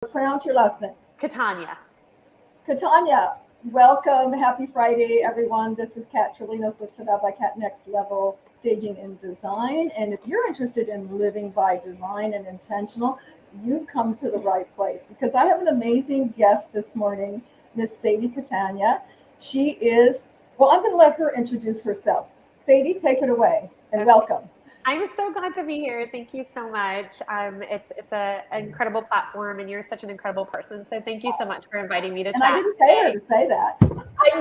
Pronounce your last name. Catania. Catania, welcome. Happy Friday, everyone. This is Kat Trillino's Live to Love by Kat Next Level Staging and Design. And if you're interested in living by design and intentional, you've come to the right place because I have an amazing guest this morning, Miss Sadie Catania. She is, well, I'm going to let her introduce herself. Sadie, take it away and welcome. I'm so glad to be here. Thank you so much. It's an incredible platform, and you're such an incredible person. So thank you so much for inviting me to chat. And I didn't pay her to say that.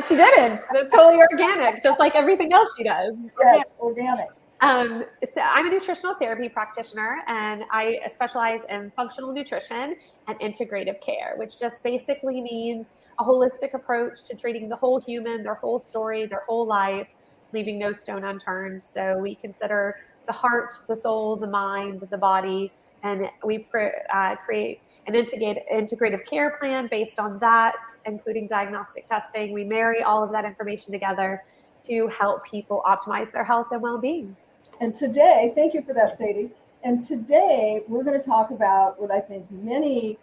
She didn't. It's totally organic, just like everything else she does. Yes, organic. So I'm a nutritional therapy practitioner, and I specialize in functional nutrition and integrative care, which just basically means a holistic approach to treating the whole human, their whole story, their whole life, leaving no stone unturned. So we consider the heart, the soul, the mind, the body, and we create an integrative care plan based on that, including diagnostic testing. We marry all of that information together to help people optimize their health and well-being. And today, thank you for that, Sadie. And today we're going to talk about what I think many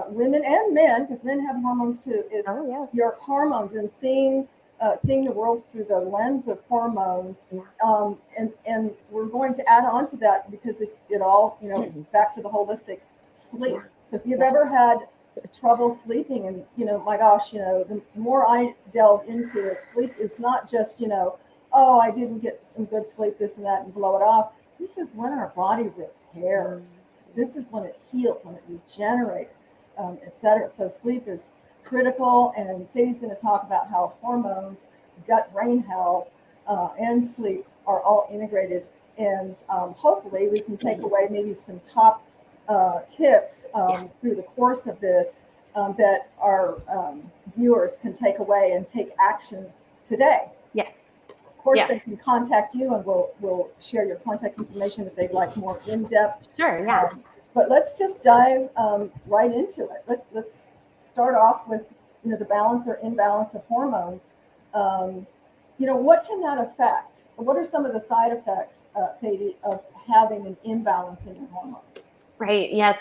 women and men, because men have hormones too, is your hormones and seeing the world through the lens of hormones. And we're going to add on to that because it all, back to the holistic sleep. So if you've ever had trouble sleeping and, my gosh, the more I delve into it, sleep is not just, oh, I didn't get some good sleep, this and that, and blow it off. This is when our body repairs. This is when it heals, when it regenerates, et cetera. So sleep is critical, and Sadie's going to talk about how hormones, gut-brain health, and sleep are all integrated. And hopefully we can take away maybe some top tips through the course of this that our viewers can take away and take action today. Yes. Of course, they can contact you, and we'll share your contact information if they'd like more in-depth. Sure, yeah. But let's just dive right into it. Let's start off with the balance or imbalance of hormones. What can that affect? What are some of the side effects, Sadie, of having an imbalance in your hormones? Right. Yes.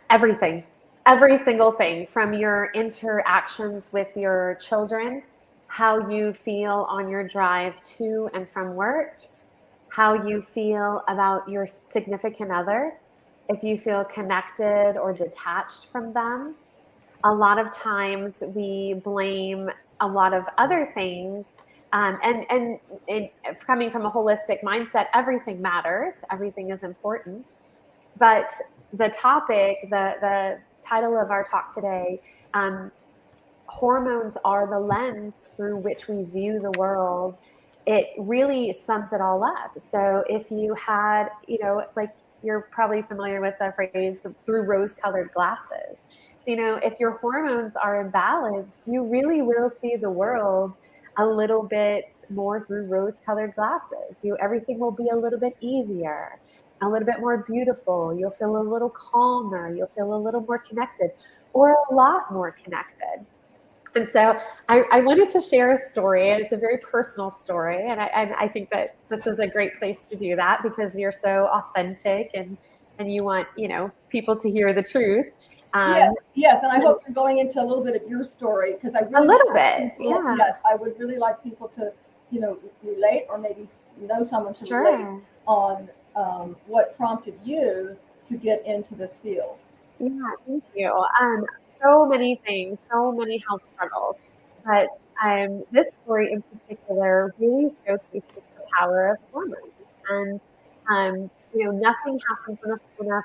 Everything, every single thing, from your interactions with your children, how you feel on your drive to and from work, how you feel about your significant other, if you feel connected or detached from them. A lot of times we blame a lot of other things. And coming from a holistic mindset, everything matters. Everything is important. But the topic, the title of our talk today, hormones are the lens through which we view the world. It really sums it all up. So if you had, you're probably familiar with the phrase through rose-colored glasses. So, if your hormones are imbalanced, you really will see the world a little bit more through rose-colored glasses. Everything will be a little bit easier, a little bit more beautiful. You'll feel a little calmer. You'll feel a little more connected, or a lot more connected. And so I wanted to share a story. It's a very personal story. And I think that this is a great place to do that because you're so authentic and you want, people to hear the truth. Yes. And I hope you're going into a little bit of your story because I really I would really like people to, relate or maybe know someone to relate on what prompted you to get into this field. Yeah, thank you. So many things, so many health struggles, but this story in particular really showcases the power of hormones. And nothing happens in a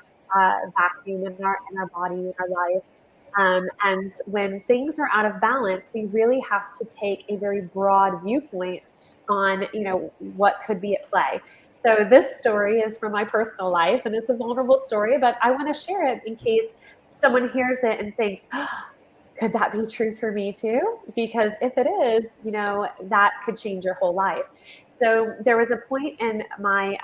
vacuum in our body, in our life. And when things are out of balance, we really have to take a very broad viewpoint on what could be at play. So this story is from my personal life, and it's a vulnerable story, but I want to share it in case someone hears it and thinks, oh, could that be true for me too? Because if it is, that could change your whole life. So there was a point in my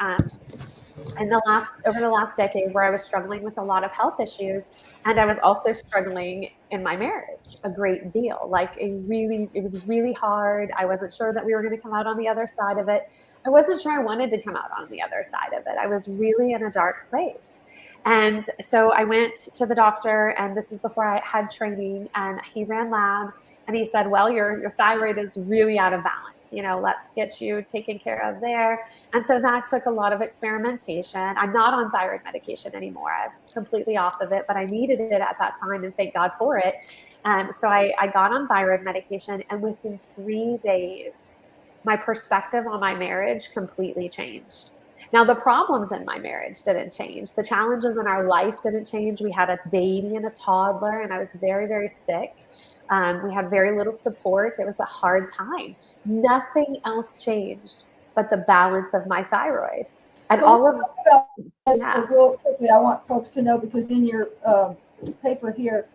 over the last decade where I was struggling with a lot of health issues, and I was also struggling in my marriage a great deal. It was really hard. I wasn't sure that we were going to come out on the other side of it. I wasn't sure I wanted to come out on the other side of it. I was really in a dark place. And so I went to the doctor, and this is before I had training, and he ran labs, and he said, well, your thyroid is really out of balance. Let's get you taken care of there. And so that took a lot of experimentation. I'm not on thyroid medication anymore. I'm completely off of it, but I needed it at that time, and thank God for it. So I got on thyroid medication, and within 3 days, my perspective on my marriage completely changed. Now, the problems in my marriage didn't change. The challenges in our life didn't change. We had a baby and a toddler, and I was very, very sick. We had very little support. It was a hard time. Nothing else changed but the balance of my thyroid. And so all of this real quickly, I want folks to know, because in your paper here,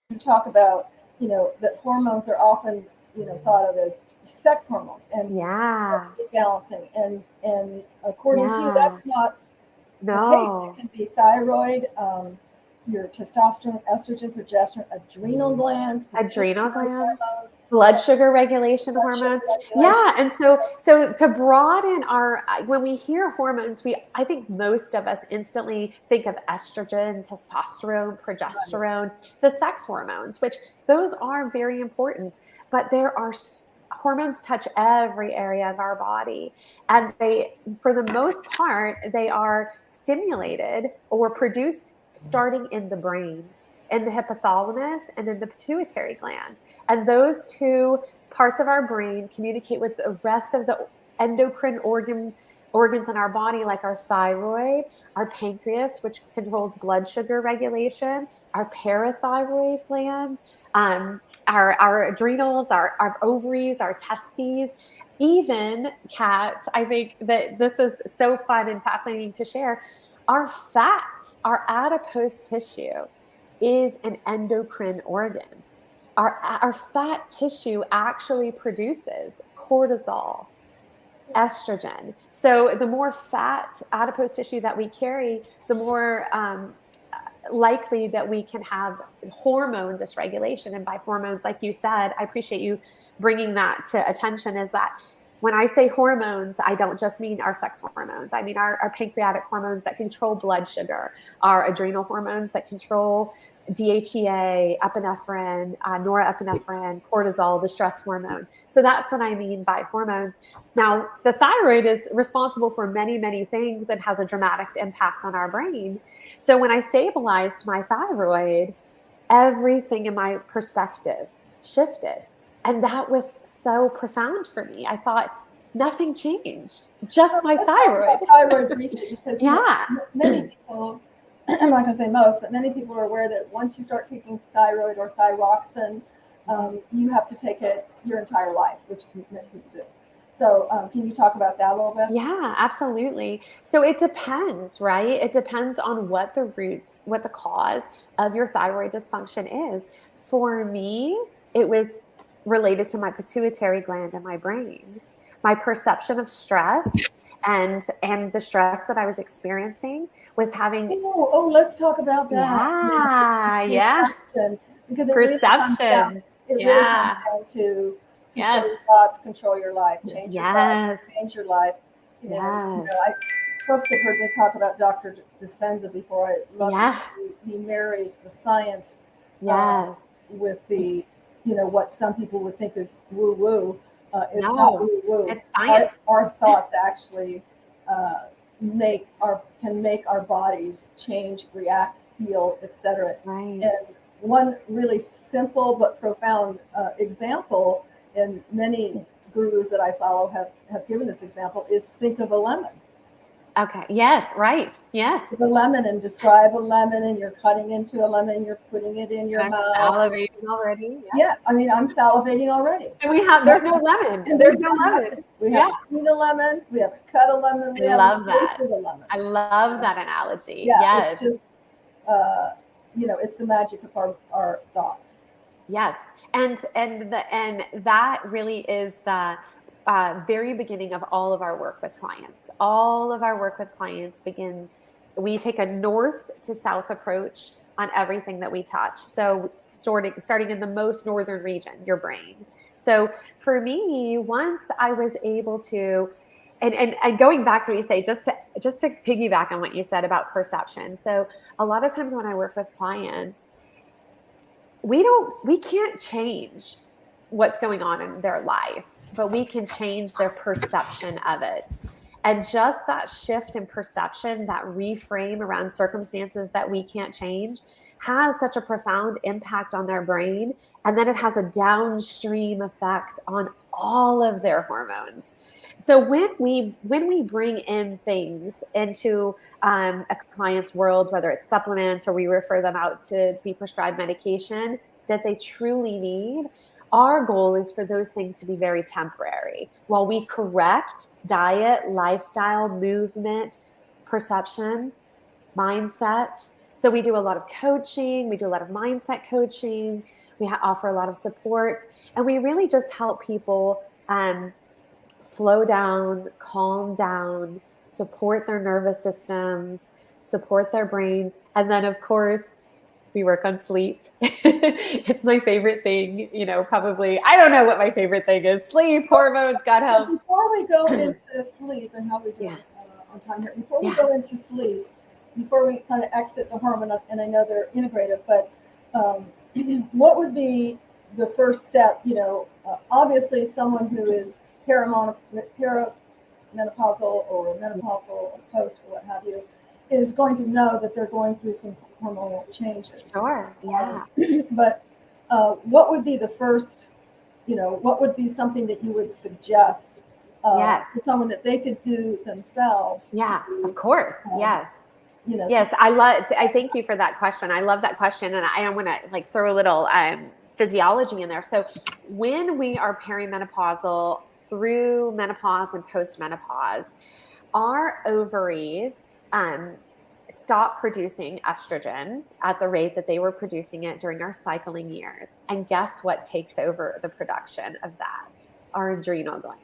you talk about, that hormones are often, thought of as sex hormones and balancing. And according to you, that's not the case. It can be thyroid, your testosterone, estrogen, progesterone, adrenal glands, blood sugar regulation hormones. Yeah. And so to broaden when we hear hormones, I think most of us instantly think of estrogen, testosterone, progesterone, the sex hormones, which those are very important, but hormones touch every area of our body. And for the most part, they are stimulated or produced starting in the brain, in the hypothalamus and in the pituitary gland. And those two parts of our brain communicate with the rest of the endocrine organs in our body, like our thyroid, our pancreas, which controls blood sugar regulation, our parathyroid gland, our adrenals, our ovaries, our testes. Even, Kat, I think that this is so fun and fascinating to share. Our fat, our adipose tissue, is an endocrine organ. Our fat tissue actually produces cortisol, estrogen. So the more fat adipose tissue that we carry, the more likely that we can have hormone dysregulation. And by hormones, like you said, I appreciate you bringing that to attention, is that when I say hormones, I don't just mean our sex hormones. I mean our pancreatic hormones that control blood sugar, our adrenal hormones that control DHEA, epinephrine, norepinephrine, cortisol, the stress hormone. So that's what I mean by hormones. Now, the thyroid is responsible for many, many things and has a dramatic impact on our brain. So when I stabilized my thyroid, everything in my perspective shifted. And that was so profound for me. I thought nothing changed, just my thyroid. Thyroid briefly, because many people, I'm not going to say most, but many people are aware that once you start taking thyroid or thyroxine, you have to take it your entire life, which many people do. So can you talk about that a little bit? Yeah, absolutely. So it depends, right? It depends on what the cause of your thyroid dysfunction is. For me, it was related to my pituitary gland and my brain. My perception of stress and the stress that I was experiencing was having. Oh, let's talk about that. Yeah. Because perception. It really comes down to control your thoughts, control your life, change your thoughts, change your life. Folks have heard me talk about Dr. Dispenza before. I love he marries the science with the what some people would think is woo-woo. It's not woo-woo. It's science. Our thoughts actually can make our bodies change, react, heal, etc. Right. And one really simple but profound example, and many gurus that I follow have given this example, is think of a lemon. Okay. Yes. Right. Yes. The lemon, and describe a lemon, and you're cutting into a lemon, you're putting it in your mouth. Salivating already. Yeah. I mean, I'm salivating already. And there's no lemon. There's no lemon. We haven't seen a lemon. We haven't cut a lemon. We haven't tasted a lemon. I love that analogy. Yeah. Yes. It's just, it's the magic of our thoughts. Yes. And that really is the very beginning of all of our work with clients. All of our work with clients begins, we take a north to south approach on everything that we touch. So starting in the most northern region, your brain. So for me, once I was able to and going back to what you say, just to piggyback on what you said about perception. So a lot of times when I work with clients, we can't change what's going on in their life, but we can change their perception of it. And just that shift in perception, that reframe around circumstances that we can't change, has such a profound impact on their brain. And then it has a downstream effect on all of their hormones. So when we bring in things into a client's world, whether it's supplements or we refer them out to be prescribed medication that they truly need, our goal is for those things to be very temporary while we correct diet, lifestyle, movement, perception, mindset. So we do a lot of coaching. We do a lot of mindset coaching. We offer a lot of support. And we really just help people slow down, calm down, support their nervous systems, support their brains. And then, of course, we work on sleep. It's my favorite thing, probably. I don't know what my favorite thing is. Sleep, hormones, gut health. Before we go into sleep and how we do on time here, before we go into sleep, before we kind of exit the hormone, and I know they're integrative, but what would be the first step? Obviously someone who is perimenopausal or menopausal or post or what have you is going to know that they're going through some hormonal changes. Sure, yeah. But what would be the first, what would be something that you would suggest to someone that they could do themselves? Yeah, of course, yes. Yes, I thank you for that question. I love that question. And I want to throw a little physiology in there. So when we are perimenopausal, through menopause and post-menopause, our ovaries stop producing estrogen at the rate that they were producing it during our cycling years. And guess what takes over the production of that? Our adrenal glands.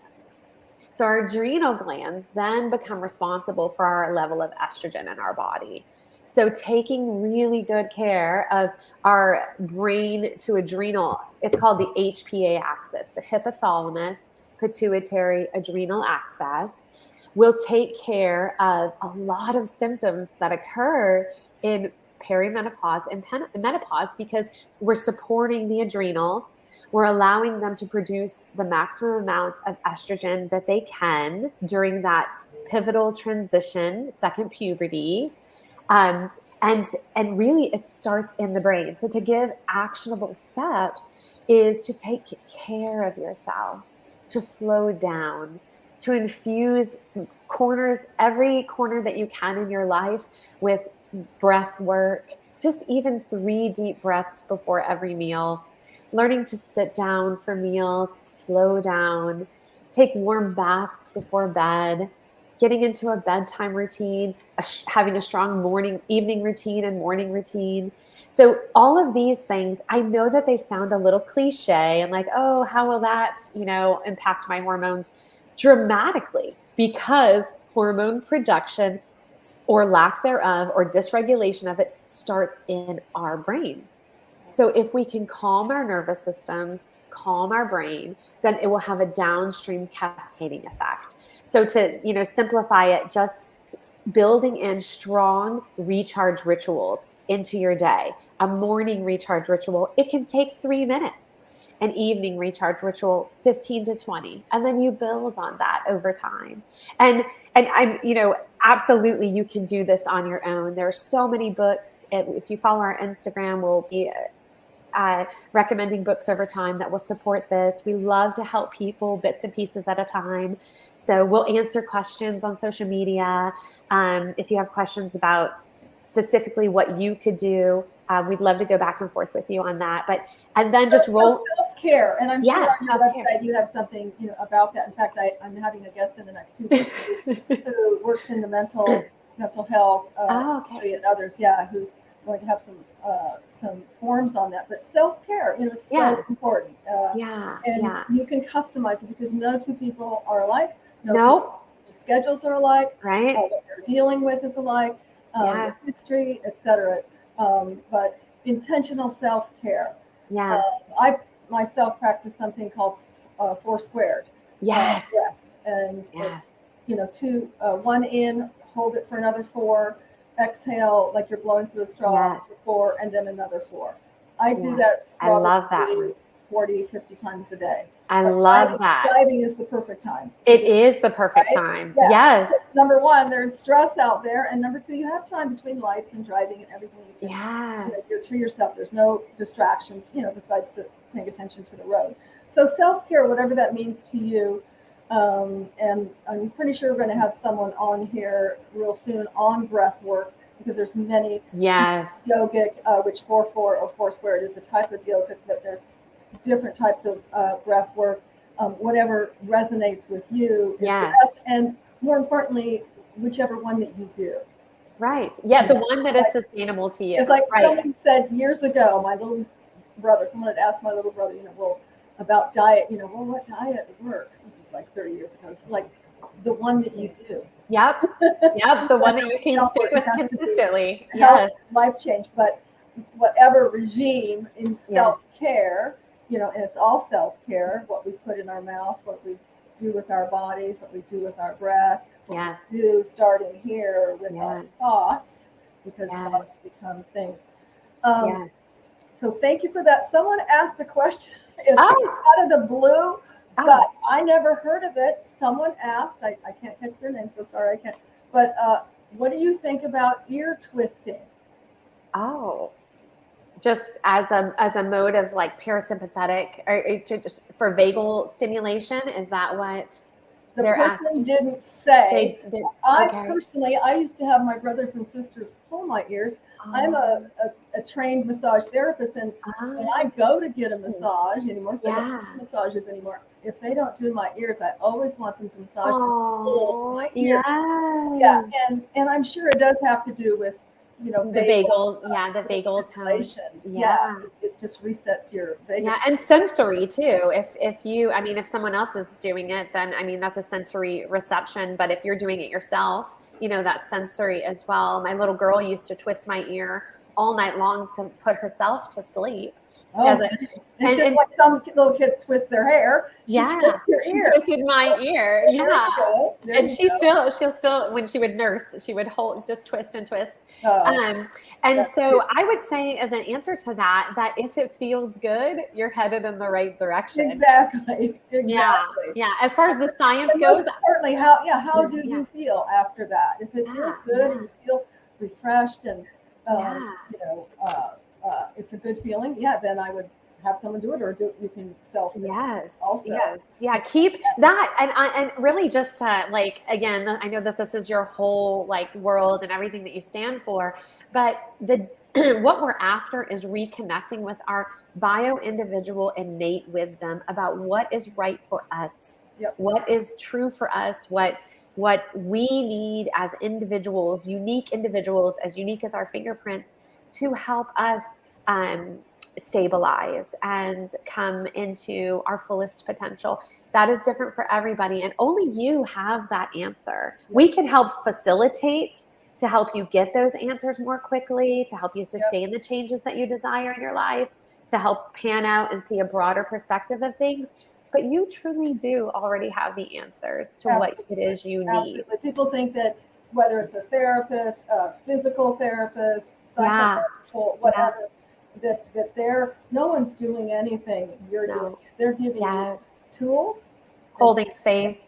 So our adrenal glands then become responsible for our level of estrogen in our body. So taking really good care of our brain to adrenal, it's called the HPA axis, the hypothalamus, pituitary, adrenal axis, will take care of a lot of symptoms that occur in perimenopause and menopause because we're supporting the adrenals. We're allowing them to produce the maximum amount of estrogen that they can during that pivotal transition, second puberty. And really it starts in the brain. So to give actionable steps is to take care of yourself, to slow down, to infuse every corner that you can in your life with breath work, just even 3 deep breaths before every meal, learning to sit down for meals, slow down, take warm baths before bed, getting into a bedtime routine, having a strong evening routine and morning routine. So all of these things, I know that they sound a little cliche and oh, how will that, impact my hormones? Dramatically, because hormone production or lack thereof or dysregulation of it starts in our brain. So if we can calm our nervous systems, calm our brain, then it will have a downstream cascading effect. So to, simplify it, just building in strong recharge rituals into your day. A morning recharge ritual, it can take 3 minutes. An evening recharge ritual, 15 to 20. And then you build on that over time. And I'm, absolutely you can do this on your own. There are so many books. If you follow our Instagram, we'll be recommending books over time that will support this. We love to help people bits and pieces at a time. So we'll answer questions on social media. If you have questions about specifically what you could do, we'd love to go back and forth with you on that. And then just roll self-care. And I'm sure on your website you have something about that. In fact, I'm having a guest in the next 2 weeks who works in the mental health industry and others. Yeah, who's going to have some forms on that. But self-care, it's so important. You can customize it because no 2 people are alike. No. Schedules are alike. Right. What they're dealing with is alike. History, etc. But intentional self-care. Yes. I myself practice something called 4 squared. Yes. And it's one in, hold it for another 4, exhale like you're blowing through a straw for 4, and then another 4. I do that I love that probably one. 40, 50 times a day. I love that. Driving is the perfect time. It is the perfect time. Yeah. Yes. Number 1, there's stress out there. And number 2, you have time between lights and driving and everything. You can, you're to yourself. There's no distractions, besides paying attention to the road. So self-care, whatever that means to you. And I'm pretty sure we're going to have someone on here real soon on breath work, because there's many yogic, which 4-4 or 4 squared is a type of yogic, but there's different types of breath work. Whatever resonates with you is the best, and more importantly, whichever one that you do. Right. Yeah, the one that is sustainable to you. It's like someone said years ago, someone had asked my little brother, about diet, what diet works? This is like 30 years ago. It's like the one that you do. Yep. The one that you can stick with consistently. Yes. Life change. But whatever regime in self-care, and it's all self-care, what we put in our mouth, what we do with our bodies, what we do with our breath, what we do starting here with our thoughts, because thoughts become things. So thank you for that. Someone asked a question. It's out of the blue, but I never heard of it. Someone asked, I can't catch their name, so sorry I can't. But what do you think about ear twisting? Oh, just as a mode of like parasympathetic, or for vagal stimulation? Is that what the person didn't say? Personally, I used to have my brothers and sisters pull my ears. I'm a trained massage therapist, and when I go to get a massage anymore, they don't do massages anymore. If they don't do my ears, I always want them to massage my ears. And I'm sure it does have to do with the vagal tone. It just resets your vagus. And sensory too. If someone else is doing it, then that's a sensory reception. But if you're doing it yourself, that's sensory as well. My little girl used to twist my ear all night long to put herself to sleep. And like some little kids twist their hair. She twisted my ear. And she'll still, when she would nurse, she would just twist and twist. So I would say, as an answer to that if it feels good, you're headed in the right direction. Exactly. Yeah. As far as the science goes, certainly, how do you feel after that? If it feels good and you feel refreshed and it's a good feeling, then I would have someone do it, or you can self also. Keep that, and really just again, I know that this is your whole world and everything that you stand for, but what we're after is reconnecting with our bio-individual innate wisdom about what is right for us, what is true for us, what we need as individuals, unique individuals, as unique as our fingerprints, to help us stabilize and come into our fullest potential. That is different for everybody, and only you have that answer. We can help facilitate to help you get those answers more quickly, to help you sustain the changes that you desire in your life, to help pan out and see a broader perspective of things. But you truly do already have the answers to what it is you need. Absolutely. People think that whether it's a therapist, a physical therapist, psychological, whatever, that no one's doing anything. You're doing it. They're giving you tools, holding space,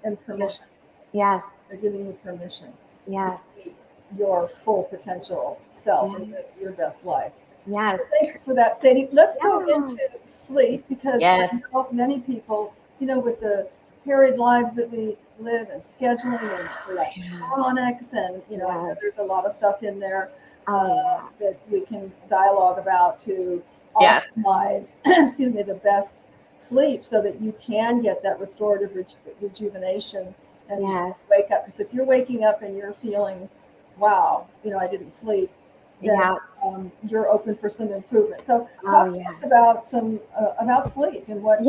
and permission. They're giving you permission. To be your full potential self and live your best life. So thanks for that, Sadie. Let's go into sleep, because I know many people, with the harried lives that we live, and scheduling and electronics, and there's a lot of stuff in there that we can dialogue about to optimize the best sleep, so that you can get that restorative rejuvenation and wake up. Because if you're waking up and you're feeling, wow, I didn't sleep, then you're open for some improvement. So talk to us about about sleep and what.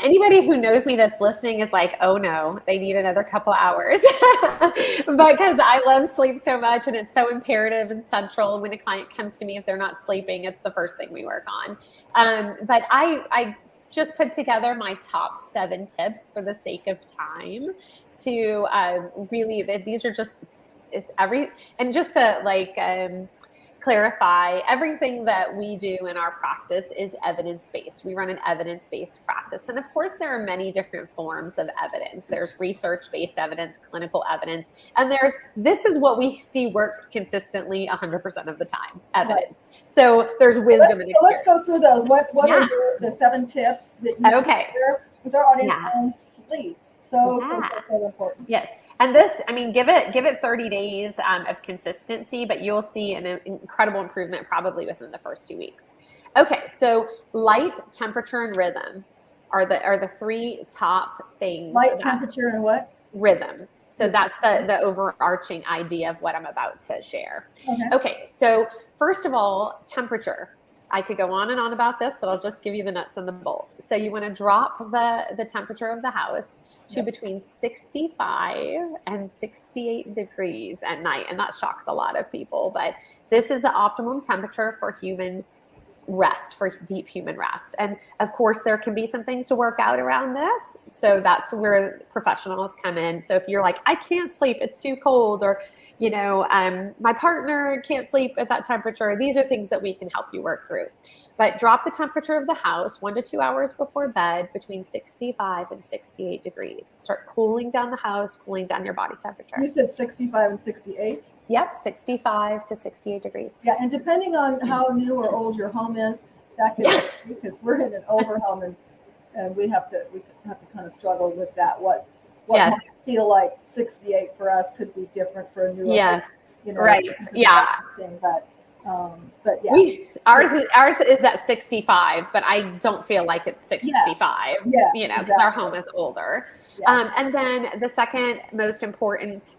Anybody who knows me that's listening is like, oh no, they need another couple hours, because I love sleep so much, and it's so imperative and central. When a client comes to me, if they're not sleeping, it's the first thing we work on. But I just put together my top 7 tips for the sake of time to really, these are just, and just to like, clarify, everything that we do in our practice is evidence-based. We run an evidence-based practice. And of course, there are many different forms of evidence. There's research-based evidence, clinical evidence, and this is what we see work consistently 100% of the time, evidence. Right. So there's wisdom and experience. So let's go through those. What are the 7 tips that you share with our audience on sleep? So important. Yes. And this, I mean, give it 30 days of consistency, but you'll see an incredible improvement probably within the first 2 weeks. Okay, so light, temperature, and rhythm are the 3 top things. Light, temperature, and what? Rhythm. So that's the overarching idea of what I'm about to share. Okay, so first of all, temperature. I could go on and on about this, but I'll just give you the nuts and the bolts. So you want to drop the temperature of the house to between 65 and 68 degrees at night. And that shocks a lot of people, but this is the optimum temperature for human rest, for deep human rest. And of course, there can be some things to work out around this. So that's where professionals come in. So if you're like, I can't sleep, it's too cold, or, you know, my partner can't sleep at that temperature, these are things that we can help you work through. But drop the temperature of the house 1 to 2 hours before bed between 65 and 68 degrees. Start cooling down the house, cooling down your body temperature. You said 65 and 68? Yep, 65 to 68 degrees. Yeah, and depending on how new or old your home is, that could be, because we're in an older home and we have to kind of struggle with that. What might feel like 68 for us could be different for a newer home. You know, right. Yeah. But yeah, ours is at 65, but I don't feel like it's 65. Yeah, you know, because our home is older. Yeah. And then the second most important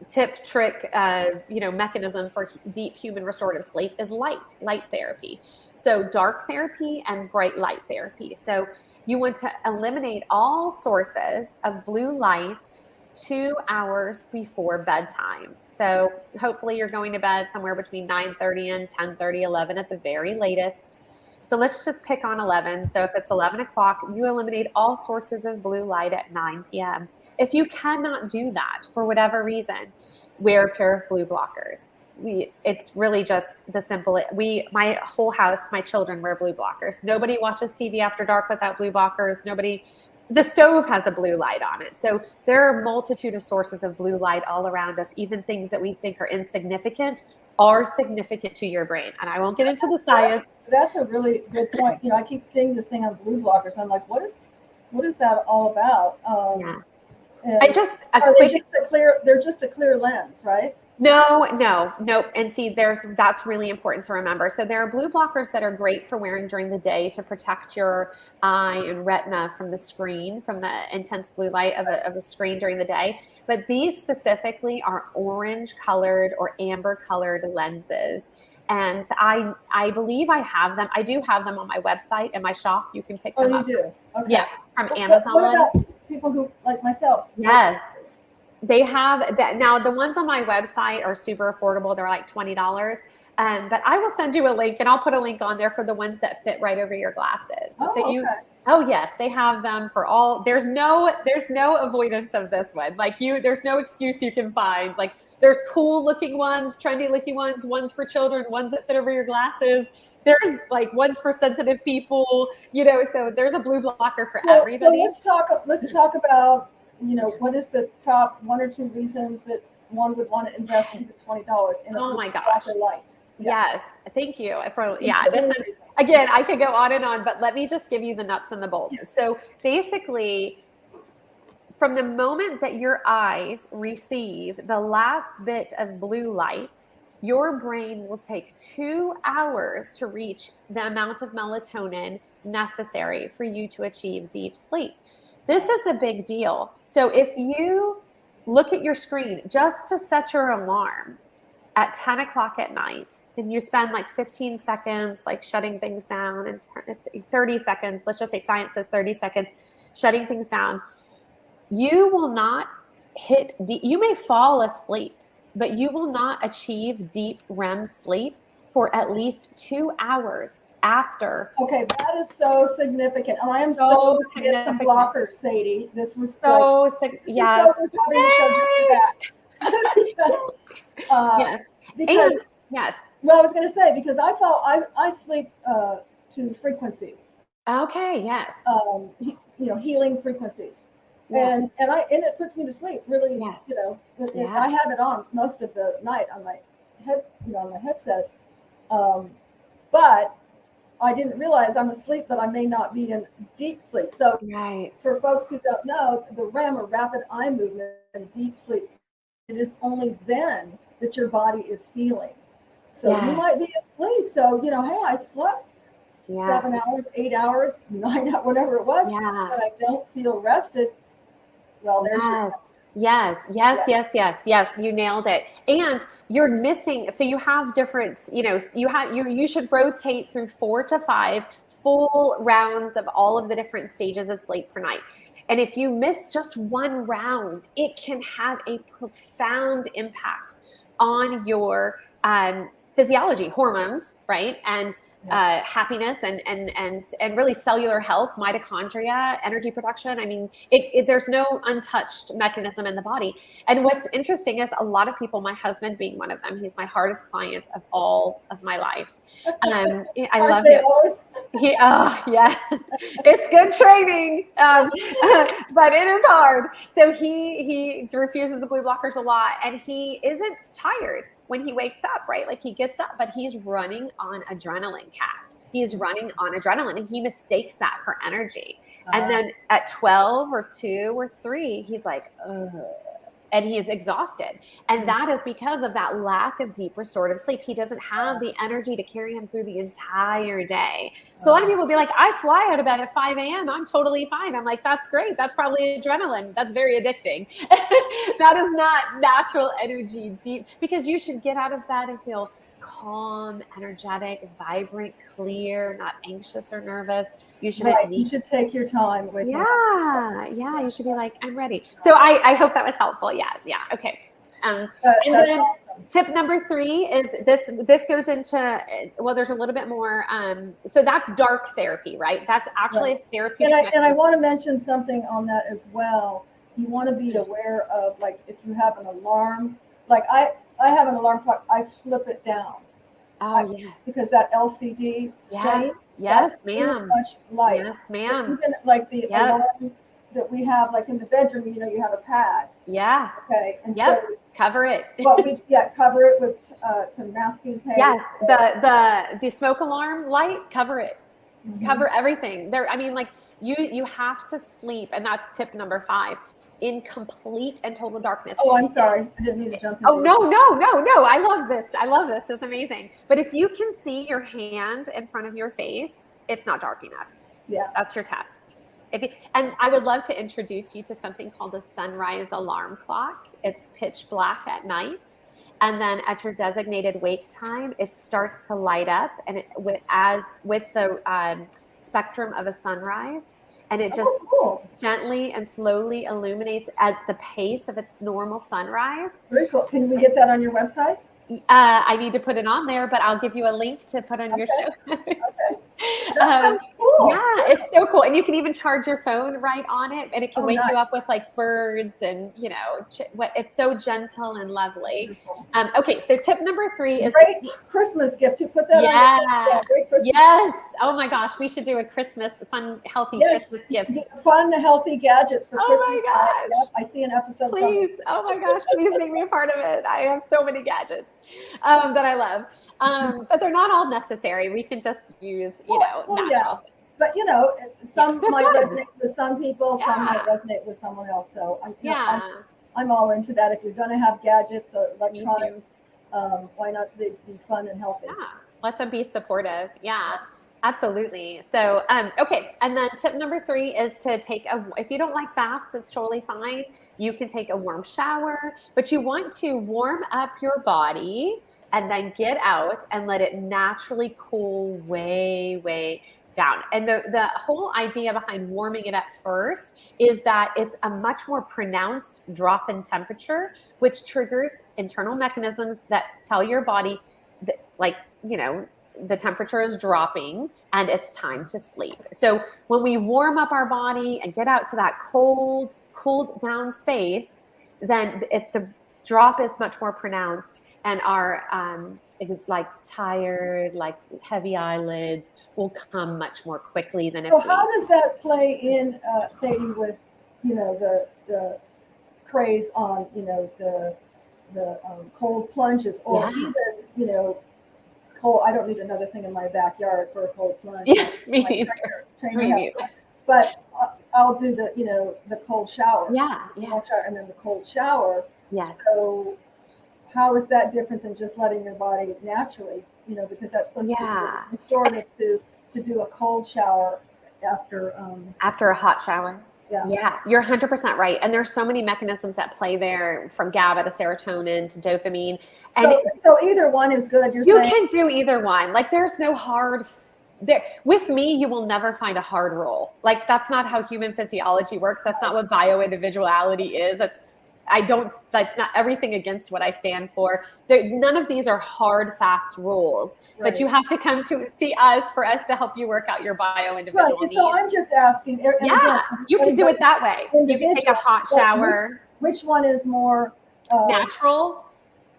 tip, trick, mechanism for deep human restorative sleep is light therapy. So dark therapy and bright light therapy. So you want to eliminate all sources of blue light 2 hours before bedtime. So hopefully you're going to bed somewhere between 9:30 and 10:30, 11 at the very latest. So let's just pick on 11. So if it's 11 o'clock, you eliminate all sources of blue light at 9 p.m. If you cannot do that for whatever reason, wear a pair of blue blockers. It's really just the simple. My whole house, my children wear blue blockers. Nobody watches TV after dark without blue blockers. The stove has a blue light on it. So there are a multitude of sources of blue light all around us. Even things that we think are insignificant are significant to your brain. And I won't get into the science. So that's a really good point. You know, I keep seeing this thing on blue blockers. I'm like, what is that all about? Yes. They're just a clear lens, right? No. And see, that's really important to remember. So there are blue blockers that are great for wearing during the day to protect your eye and retina from the screen, from the intense blue light of a screen during the day. But these specifically are orange colored or amber colored lenses. And I believe I have them. I do have them on my website and my shop. You can pick them up. Oh, you do? Okay. Yeah, from Amazon. What about people who, like myself? Yes. They have that. Now, the ones on my website are super affordable. They're like $20. But I will send you a link, and I'll put a link on there for the ones that fit right over your glasses. Oh yes, they have them for all. There's no avoidance of this one. There's no excuse you can find. Like, there's cool looking ones, trendy looking ones for children, ones that fit over your glasses. There's like ones for sensitive people, so there's a blue blocker for everybody. So let's talk about, what is the top 1 or 2 reasons that one would want to invest in $20 in a blue blocker light? Yeah. Yes. Thank you. This is, again, I could go on and on, but let me just give you the nuts and the bolts. Yes. So basically, from the moment that your eyes receive the last bit of blue light, your brain will take 2 hours to reach the amount of melatonin necessary for you to achieve deep sleep. This is a big deal. So if you look at your screen just to set your alarm at 10 o'clock at night, and you spend like 15 seconds, like shutting things down, and 30 seconds, let's just say science says 30 seconds, shutting things down, you will not hit deep. You may fall asleep, but you will not achieve deep REM sleep for at least 2 hours after. Okay, that is so significant. And I am so to get some blockers, Sadie. This was so yes. So having the show just for that. Yes. Because and, yes. Well, I was going to say, because I sleep to frequencies. Okay. Yes. Healing frequencies. Yes. And it puts me to sleep really. Yes. I have it on most of the night on my head, on my headset. But I didn't realize I'm asleep, but I may not be in deep sleep. So for folks who don't know, the REM, or rapid eye movement, and deep sleep, it is only then that your body is healing. So you might be asleep. So, hey, I slept 7 hours, 8 hours, 9 hours, whatever it was, but I don't feel rested. Well, there's Yes, you nailed it. And you're missing, so you have different, you should rotate through 4 to 5 full rounds of all of the different stages of sleep per night. And if you miss just one round, it can have a profound impact on your physiology, hormones, right? And happiness and really cellular health, mitochondria, energy production. I mean, there's no untouched mechanism in the body. And what's interesting is a lot of people, my husband being one of them, he's my hardest client of all of my life. I love him. It's good training, but it is hard. So he refuses the blue blockers a lot, and he isn't tired when he wakes up, right? Like he gets up, but he's running on adrenaline, Kat. He's running on adrenaline, and he mistakes that for energy. And then at 12 or 2 or 3, he's like, ugh. And he's exhausted. And that is because of that lack of deep restorative sleep. He doesn't have the energy to carry him through the entire day. So a lot of people will be like, I fly out of bed at 5 a.m. I'm totally fine. I'm like, that's great. That's probably adrenaline. That's very addicting. That is not natural energy deep, because you should get out of bed and feel calm, energetic, vibrant, clear, not anxious or nervous. You should you should take your time with you should be like, I'm ready. So I hope that was helpful. Okay. And then awesome. Tip number 3 is this goes into, well, there's a little bit more, so that's dark therapy, right? That's actually a therapy. And I want to mention something on that as well. You want to be aware of, like, if you have an alarm, like I have an alarm clock, I flip it down. Because that LCD screen, yes, ma'am. Much light. Yes, ma'am. Even like the alarm that we have, like in the bedroom, you have a pad. Yeah. Okay. And so cover it. But we cover it with some masking tape. Yes. The smoke alarm light, cover it. Mm-hmm. Cover everything. There. I mean, like you have to sleep, and that's tip number 5. In complete and total darkness. Oh, I'm sorry. I didn't mean to jump in. Oh, no. I love this. It's amazing. But if you can see your hand in front of your face, it's not dark enough. Yeah. That's your test. And I would love to introduce you to something called a sunrise alarm clock. It's pitch black at night. And then at your designated wake time, it starts to light up, and with the spectrum of a sunrise. And it just gently and slowly illuminates at the pace of a normal sunrise. Very cool. Can we get that on your website? I need to put it on there, but I'll give you a link to put on your show notes. Okay. That cool. Yeah, it's so cool. And you can even charge your phone right on it, and it can wake you up with like birds and, it's so gentle and lovely. Okay, so tip number 3 is great Christmas gift. To put that on. Great Christmas. Yes. Oh my gosh, we should do a Christmas fun, healthy Christmas gift. Fun, healthy gadgets for Christmas. Oh my gosh. Yep, I see an episode. Please. Oh my gosh, please make me a part of it. I have so many gadgets that I love. But they're not all necessary. We can just use, natural. Yeah. But some might resonate with some people, some might resonate with someone else. So I'm all into that. If you're going to have gadgets, electronics, why not be fun and healthy? Yeah, let them be supportive. Yeah, absolutely. So, okay. And then tip number 3 is to if you don't like baths, it's totally fine. You can take a warm shower, but you want to warm up your body and then get out and let it naturally cool way down. And the whole idea behind warming it up first is that it's a much more pronounced drop in temperature, which triggers internal mechanisms that tell your body that, the temperature is dropping and it's time to sleep. So when we warm up our body and get out to that cooled down space, then the drop is much more pronounced, and our like tired, like heavy eyelids will come much more quickly than so how does that play in, Sadie, with, you know, the craze on, you know, the cold plunges, or even, you know, cold, I don't need another thing in my backyard for a cold plunge. Yeah, me neither. Trainer but I'll do the, you know, the cold shower. Yeah. And then the cold shower. Yes. So how is that different than just letting your body naturally, you know, because that's supposed to be restorative to do a cold shower after a hot shower. Yeah, you're 100% right. And there's so many mechanisms at play there, from GABA to serotonin to dopamine. And so either one is good. You can do either one. Like, there's no hard there. With me, you will never find a hard rule. Like, that's not how human physiology works. That's not what bio-individuality is. That's not everything against what I stand for. None of these are hard, fast rules, but you have to come to see us for us to help you work out your bio-individual needs. So I'm just asking. Again, you can do it that way. You can take a hot shower. Which one is more natural?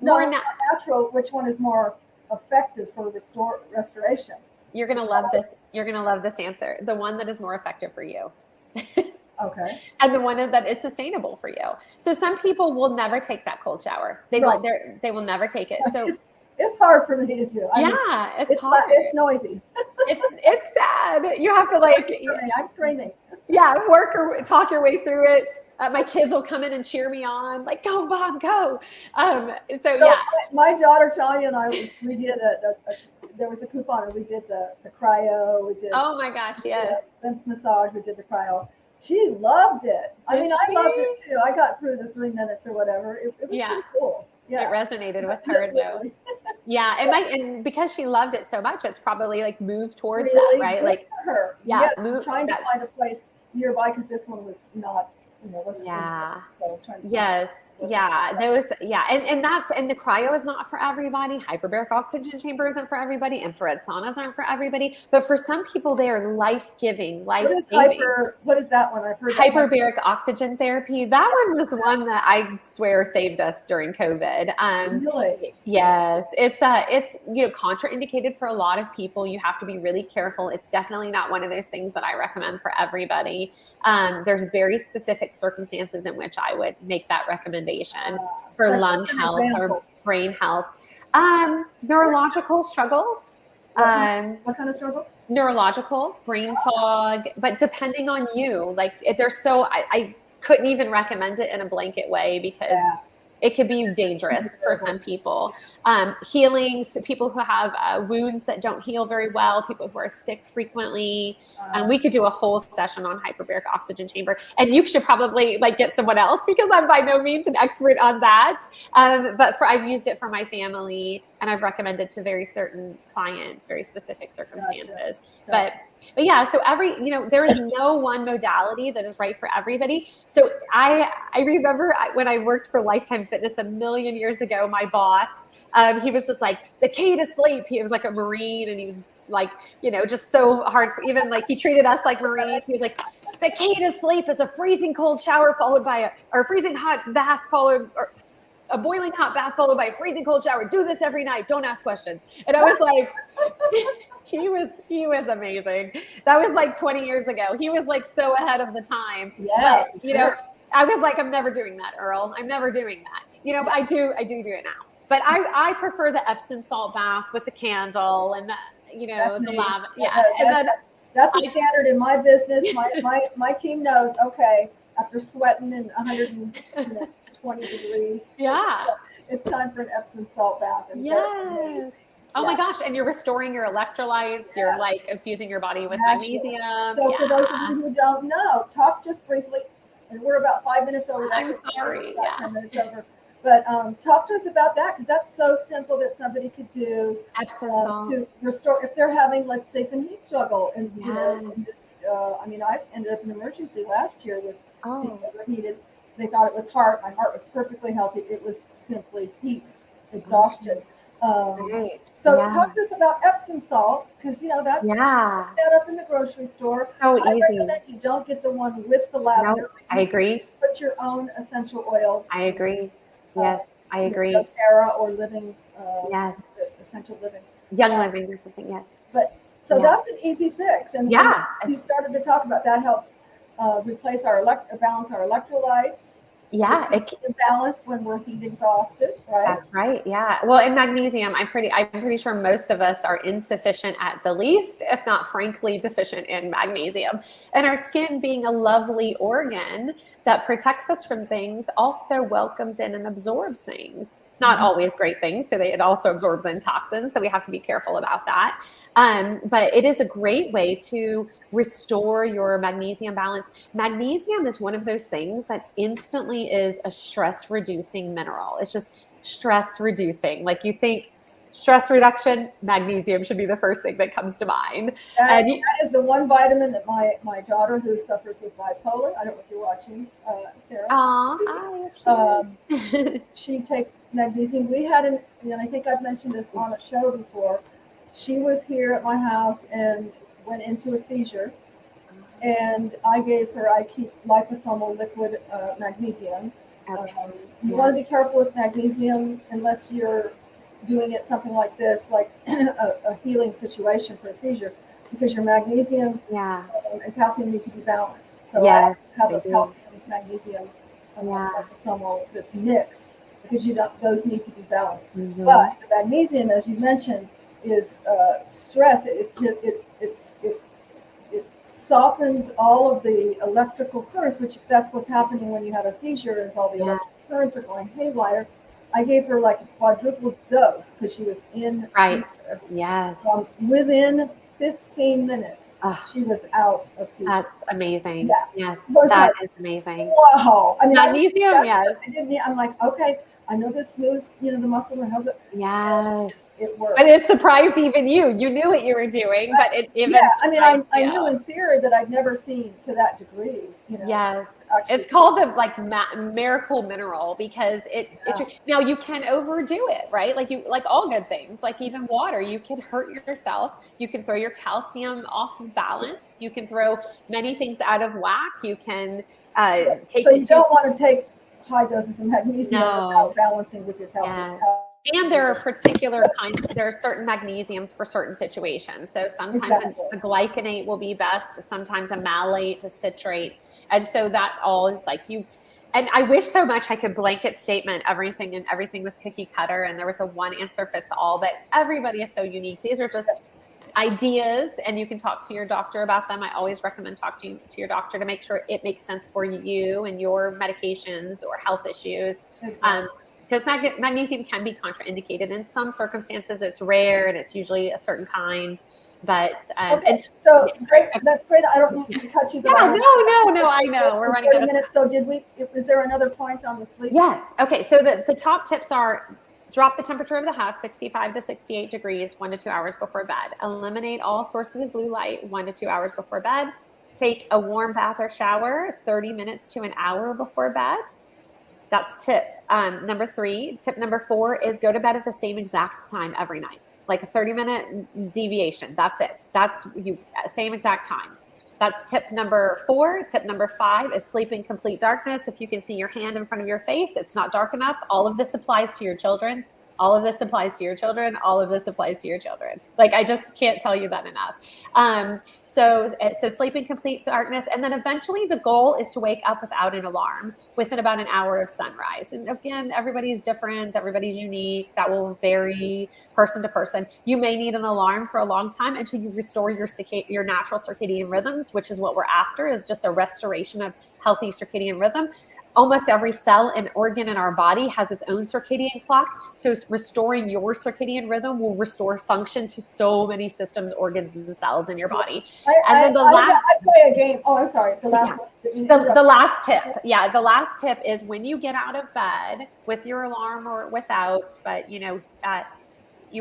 Not natural. Which one is more effective for restoration? You're going to love this. You're going to love this answer. The one that is more effective for you. Okay. And the one that is sustainable for you. So some people will never take that cold shower. They will never take it. So it's hard for me to do. It's hard. It's noisy. It's sad. You have to I'm screaming. Yeah, talk your way through it. My kids will come in and cheer me on, like, "Go, Mom, go!" My daughter Tanya and I, we did there was a coupon, and we did the cryo. We did. Oh my gosh, yes. The massage. We did the cryo. She loved it. I loved it too. I got through the 3 minutes or whatever. It was pretty cool. Yeah. It resonated with her though. Yeah, and because she loved it so much, it's probably like moved towards that, right? Like for her. Trying to find a place nearby, because this one was not, wasn't. So trying to and the cryo is not for everybody. Hyperbaric oxygen chamber isn't for everybody. Infrared saunas aren't for everybody. But for some people, they are life-giving, life-saving. What is that one? I've heard hyperbaric oxygen therapy. That one was one that I swear saved us during COVID. Really? Yes. It's contraindicated for a lot of people. You have to be really careful. It's definitely not one of those things that I recommend for everybody. There's very specific circumstances in which I would make that recommendation for lung health or brain health. Neurological struggles. What kind of struggle? Neurological, brain fog, but depending on you, like if there's I couldn't even recommend it in a blanket way, because it could be dangerous for some people. Healing, so people who have wounds that don't heal very well, people who are sick frequently. We could do a whole session on hyperbaric oxygen chamber, and you should probably get someone else, because I'm by no means an expert on that. But I've used it for my family, and I've recommended to very certain clients, very specific circumstances. Gotcha. But yeah, so there is no one modality that is right for everybody. So I remember when I worked for Lifetime Fitness a million years ago, my boss, he was just like, the key to sleep. He was like a Marine, and he was like, just so hard. Even he treated us like Marines. He was like, the key to sleep is a freezing cold shower followed by a freezing hot bath or a boiling hot bath followed by a freezing cold shower. Do this every night. Don't ask questions. And I was like, he was amazing. That was 20 years ago. He was so ahead of the time. Yeah. But, I was like, I'm never doing that, Earl. I'm never doing that. But I do it now. But I prefer the Epsom salt bath with the candle and the lava. Yeah. That's a standard in my business. My team knows, okay, after sweating in 120 degrees. Yeah. It's time for an Epsom salt bath. Yes. Oh my gosh. And you're restoring your electrolytes. You're infusing your body with magnesium. So for those of you who don't know, talk just briefly, and we're about 5 minutes over. I'm sorry. 10 minutes over. But talk to us about that, because that's so simple that somebody could do to restore if they're having, let's say, some heat struggle. And in this, I ended up in emergency last year with people that were heated. They thought it was heart. My heart was perfectly healthy. It was simply heat, exhaustion. Right. So Yeah. talk to us about Epsom salt, because that's that up in the grocery store. So I easy. recommend you don't get the one with the lavender. No, I agree. Put your own essential oils. I agree. Yes, I agree. doTERRA or Living. Yes. Essential Living. Young Living or something. Yes. But so that's an easy fix, and you started to talk about that helps replace balance our electrolytes. Yeah, it's imbalanced when we're heat exhausted, right? That's right. Yeah. Well, in magnesium, I'm pretty sure most of us are insufficient at the least, if not frankly deficient in magnesium. And our skin, being a lovely organ that protects us from things, also welcomes in and absorbs things. Not always great things. So it also absorbs in toxins. So we have to be careful about that. But it is a great way to restore your magnesium balance. Magnesium is one of those things that instantly is a stress reducing mineral. It's just stress reducing. Like you think stress reduction, magnesium should be the first thing that comes to mind. That is the one vitamin that my daughter, who suffers with bipolar, I don't know if you're watching, Sarah. She takes magnesium. We had and I think I've mentioned this on a show before. She was here at my house and went into a seizure, and I keep liposomal liquid magnesium. You want to be careful with magnesium unless you're doing it something like this, like a healing situation for a seizure, because your magnesium and calcium need to be balanced. So I have a calcium magnesium liposomal that's mixed, because those need to be balanced. But the magnesium, as you mentioned, is stress. It softens all of the electrical currents, which that's what's happening when you have a seizure, is all the electrical currents are going haywire. I gave her like a quadruple dose because she was in seizure. Yes. Within 15 minutes, she was out of seizure. That's amazing. Yeah. Yes. That is amazing. Wow. I mean, magnesium, I'm like, okay, I know this smooths, the muscle and helps it. Yes. It worked. But it surprised even you. You knew what you were doing, but it even I knew in theory, but I'd never seen to that degree. Yes. It's called the miracle mineral because now you can overdo it, right? Like all good things, like even water, you can hurt yourself. You can throw your calcium off of balance. You can throw many things out of whack. You can take. So you don't want to take high doses of magnesium without balancing with your calcium. And there are particular kinds, there are certain magnesiums for certain situations. So sometimes a glycinate will be best, sometimes a malate, a citrate. And so that all is like and I wish so much I could blanket statement everything and everything was cookie cutter and there was a one answer fits all, but everybody is so unique. These are just ideas and you can talk to your doctor about them. I always recommend talking to your doctor to make sure it makes sense for you and your medications or health issues. Because magnesium can be contraindicated in some circumstances. It's rare and it's usually a certain kind. But great. That's great. I don't mean to cut you. No. I know we're running out of minutes. So is there another point on the sleep? Yes. Okay. So the top tips are: drop the temperature of the house 65 to 68 degrees 1 to 2 hours before bed. Eliminate all sources of blue light 1 to 2 hours before bed. Take a warm bath or shower 30 minutes to an hour before bed. That's tip number 3. Tip number 4 is go to bed at the same exact time every night, like a 30-minute deviation. That's it. That's same exact time. That's tip number 4. Tip number 5 is sleep in complete darkness. If you can see your hand in front of your face, it's not dark enough. All of this applies to your children. All of this applies to your children. All of this applies to your children. Like, I just can't tell you that enough. So sleep in complete darkness. And then eventually the goal is to wake up without an alarm within about an hour of sunrise. And again, everybody's different. Everybody's unique. That will vary person to person. You may need an alarm for a long time until you restore your natural circadian rhythms, which is what we're after, is just a restoration of healthy circadian rhythm. Almost every cell and organ in our body has its own circadian clock. So restoring your circadian rhythm will restore function to so many systems, organs, and cells in your body. I play a game. Oh, I'm sorry. The last the last tip. Yeah, the last tip is when you get out of bed with your alarm or without, but you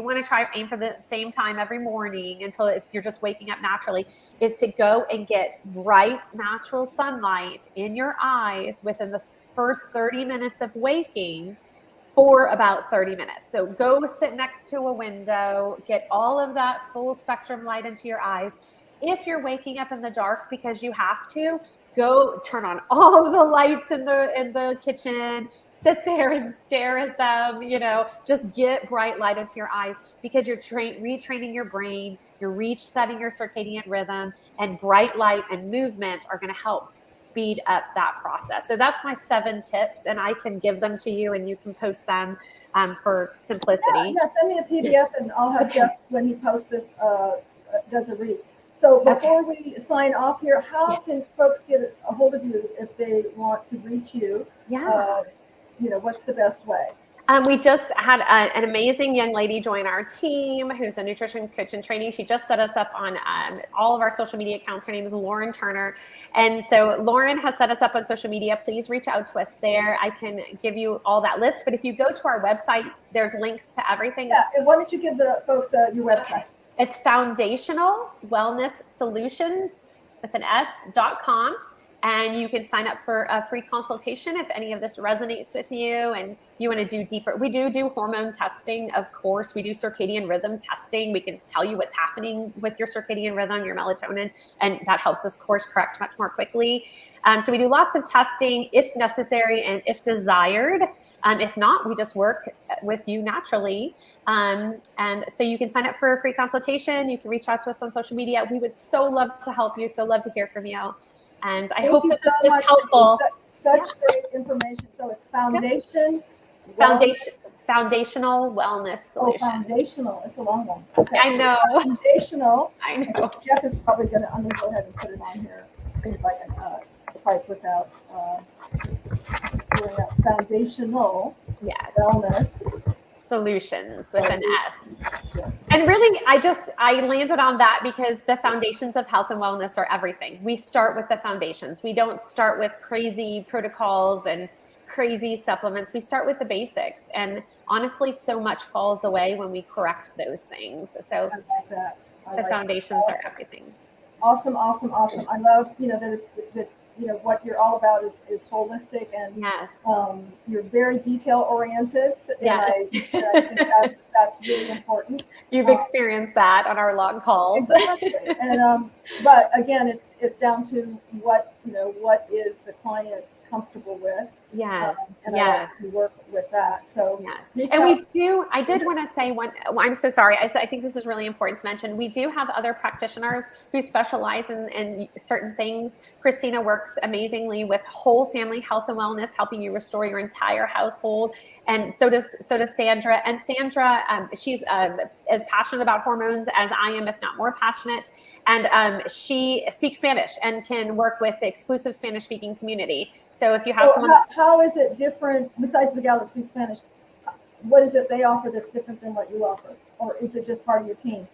want to aim for the same time every morning until if you're just waking up naturally, is to go and get bright natural sunlight in your eyes within the first 30 minutes of waking for about 30 minutes. So go sit next to a window, get all of that full spectrum light into your eyes. If you're waking up in the dark because you have to, go turn on all of the lights in the kitchen, sit there and stare at them, just get bright light into your eyes, because you're retraining your brain, you're resetting your circadian rhythm, and bright light and movement are going to help speed up that process. So that's my 7 tips, and I can give them to you and you can post them for simplicity. Yeah, send me a PDF and I'll have Jeff, when he posts this, does a read. So before we sign off here, how can folks get a hold of you if they want to reach you? What's the best way? We just had an amazing young lady join our team who's a nutrition coach in training. She just set us up on all of our social media accounts. Her name is Lauren Turner. And so Lauren has set us up on social media. Please reach out to us there. I can give you all that list. But if you go to our website, there's links to everything. Yeah, and why don't you give the folks your website? It's Foundational Wellness Solutions with an S.com. And you can sign up for a free consultation if any of this resonates with you and you want to do deeper. We do hormone testing, of course. We do circadian rhythm testing. We can tell you what's happening with your circadian rhythm, your melatonin, and that helps us course correct much more quickly. So we do lots of testing if necessary and if desired. If not, we just work with you naturally. And so you can sign up for a free consultation. You can reach out to us on social media. We would so love to help you, so love to hear from you. And I hope that this was helpful. Such great information. So it's Foundational Wellness Solution. Oh, foundational. It's a long one. Okay. I know. Foundational. I know. Jeff is probably going to, I'm going to go ahead and put it on here. If I can type without doing that. Foundational Wellness Solutions with an S. And really, I landed on that because the foundations of health and wellness are everything. We start with the foundations. We don't start with crazy protocols and crazy supplements. We start with the basics. And honestly, so much falls away when we correct those things. So I like that. The foundations are everything. Awesome. I love, that it's that what you're all about is holistic, and you're very detail oriented. And I think that's really important. You've experienced that on our long calls. Exactly. And but again, it's down to what is the client comfortable with. Yes. And I like to work with that. So and we do. I did want to say one. I'm so sorry. I think this is really important to mention. We do have other practitioners who specialize in certain things. Christina works amazingly with whole family health and wellness, helping you restore your entire household. And so does Sandra. And Sandra, she's as passionate about hormones as I am, if not more passionate. And she speaks Spanish and can work with the exclusive Spanish-speaking community. So if you have someone, how is it different besides the gal that speaks Spanish? What is it they offer that's different than what you offer, or is it just part of your team?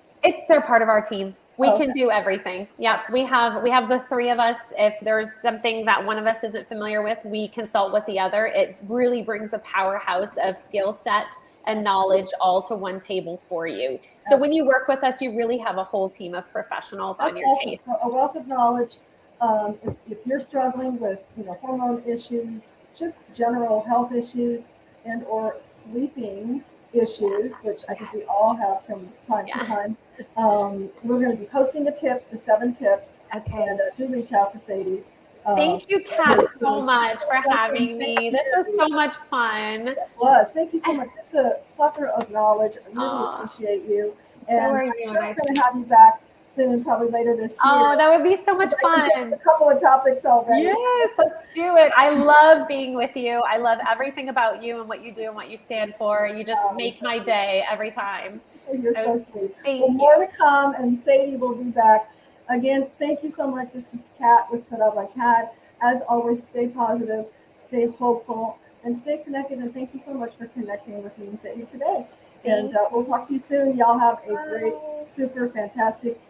They're part of our team. We can do everything. Yeah, we have the 3 of us. If there's something that one of us isn't familiar with, we consult with the other. It really brings a powerhouse of skill set and knowledge all to one table for you. So when you work with us, you really have a whole team of professionals on your case. So a wealth of knowledge. If you're struggling with hormone issues, just general health issues, and or sleeping issues, which I think we all have from time to time, we're going to be posting the tips, the 7 tips. Okay. And do reach out to Sadie. Thank you, Kat, so much for having me. This was so much fun. It was. Thank you so much. Just a plethora of knowledge. I really appreciate you. And so are you. I'm sure I'm going to have you back soon, probably later this year. Oh, that would be so much fun. A couple of topics already. Yes, let's do it. I love being with you. I love everything about you and what you do and what you stand for. You just make my day every time. You're so sweet. Thank you. More to come, and Sadie will be back. Again, thank you so much. This is Kat with Set Up Like Kat. As always, stay positive, stay hopeful, and stay connected. And thank you so much for connecting with me and Sadie today. And we'll talk to you soon. Y'all have a great, super fantastic